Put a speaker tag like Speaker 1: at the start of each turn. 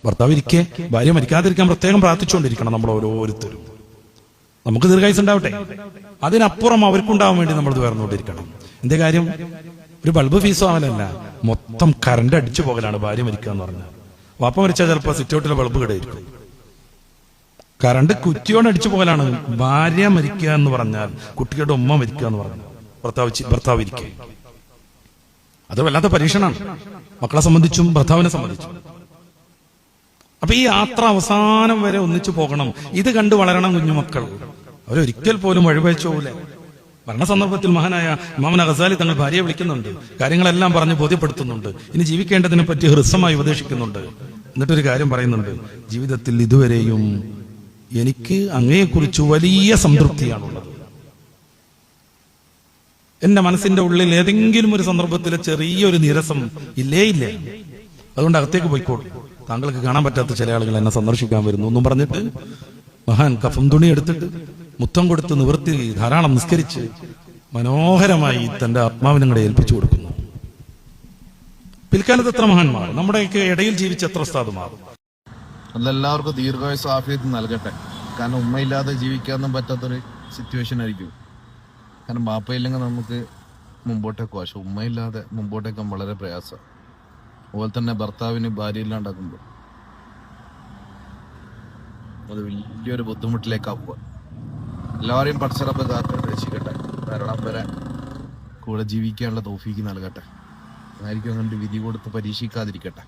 Speaker 1: ഭർത്താവ് ഇരിക്കെ ഭാര്യ മരിക്കാതിരിക്കാൻ പ്രത്യേകം പ്രാർത്ഥിച്ചുകൊണ്ടിരിക്കണം നമ്മൾ ഓരോരുത്തരും. നമുക്ക് ദീർഘായുസ് ഉണ്ടാവട്ടെ, അതിനപ്പുറം അവർക്കുണ്ടാവാൻ വേണ്ടി നമ്മൾ ഉയർന്നുകൊണ്ടിരിക്കണം. എന്തേ കാര്യം? ഒരു ബൾബ് ഫീസ് ആവലല്ല, മൊത്തം കറണ്ട് അടിച്ചു പോകലാണ് ഭാര്യ മരിക്കുക എന്ന് പറഞ്ഞാൽ. വാപ്പ മരിച്ചാൽ ചിലപ്പോൾ സിറ്റൗട്ടിലെ ബൾബ് കിടയിരിക്കും. കറണ്ട് കുറ്റിയോട് അടിച്ചു പോകലാണ്. ഭാര്യ മരിക്കുക എന്ന് പറഞ്ഞാൽ, കുട്ടിയുടെ ഉമ്മ മരിക്കുക എന്ന് പറഞ്ഞാൽ, ഭർത്താവ് ഇരിക്കുക, അത് വല്ലാത്ത പരീക്ഷണമാണ് മക്കളെ സംബന്ധിച്ചും ഭർത്താവിനെ സംബന്ധിച്ചും. അപ്പൊ ഈ യാത്ര അവസാനം വരെ ഒന്നിച്ചു പോകണം. ഇത് കണ്ടു വളരണം കുഞ്ഞുമക്കൾ. അവരൊരിക്കൽ പോലും വഴിവെച്ചു പോകില്ല. മരണസന്ദർഭത്തിൽ മഹാനായ ഇമാം ഗസാലി തങ്ങൾ ഭാര്യയെ വിളിക്കുന്നുണ്ട്, കാര്യങ്ങളെല്ലാം പറഞ്ഞ് ബോധ്യപ്പെടുത്തുന്നുണ്ട്, ഇനി ജീവിക്കേണ്ടതിനെ പറ്റി ഹ്രസ്വമായി ഉപദേശിക്കുന്നുണ്ട്. എന്നിട്ടൊരു കാര്യം പറയുന്നുണ്ട്, ജീവിതത്തിൽ ഇതുവരെയും എനിക്ക് അങ്ങയെക്കുറിച്ച് വലിയ സംതൃപ്തിയാണുള്ളത്. എന്റെ മനസ്സിന്റെ ഉള്ളിൽ ഏതെങ്കിലും ഒരു സന്ദർഭത്തിലെ ചെറിയൊരു നീരസം ഇല്ലേ. അതുകൊണ്ട് അകത്തേക്ക് പോയിക്കോളൂ, താങ്കൾക്ക് കാണാൻ പറ്റാത്ത ചില ആളുകൾ എന്നെ സന്ദർശിക്കാൻ വരുന്നു എന്നും പറഞ്ഞിട്ട് മഹാൻ കഫം തുണി എടുത്തിട്ട് മുത്തം കൊടുത്ത് നിവർത്തി ധാരാളം നിസ്കരിച്ച് മനോഹരമായി തന്റെ ആത്മാവിനെ കൂടെ ഏൽപ്പിച്ചു കൊടുക്കുന്നു. പിൽക്കാലത്ത് എത്ര മഹാന്മാർ, നമ്മുടെയൊക്കെ ഇടയിൽ ജീവിച്ച എത്ര ഉസ്താദുമാർ.
Speaker 2: അതെല്ലാവർക്കും ദീർഘായുസ്സും ആഫിയത്തും നൽകട്ടെ. കാരണം ഉമ്മയില്ലാതെ ജീവിക്കാനൊന്നും പറ്റാത്തൊരു സിറ്റുവേഷൻ ആയിരിക്കും. കാരണം ബാപ്പയില്ലെങ്കിൽ നമുക്ക് മുമ്പോട്ടേക്ക് പോകാം, പക്ഷെ ഉമ്മയില്ലാതെ മുമ്പോട്ടേക്കാൻ വളരെ പ്രയാസം. അതുപോലെ തന്നെ ഭർത്താവിന് ഭാര്യ ഇല്ലാണ്ടാക്കുമ്പോൾ അത് വലിയൊരു ബുദ്ധിമുട്ടിലേക്കാവുക. എല്ലാവരെയും പടച്ചറപ്പ് കാത്ത് രക്ഷിക്കട്ടെ, മരണം വരെ കൂടെ ജീവിക്കാനുള്ള തൗഫീക്ക് നൽകട്ടെ. ആയിരിക്കും അങ്ങനെ വിധി കൊടുത്ത് പരീക്ഷിക്കാതിരിക്കട്ടെ.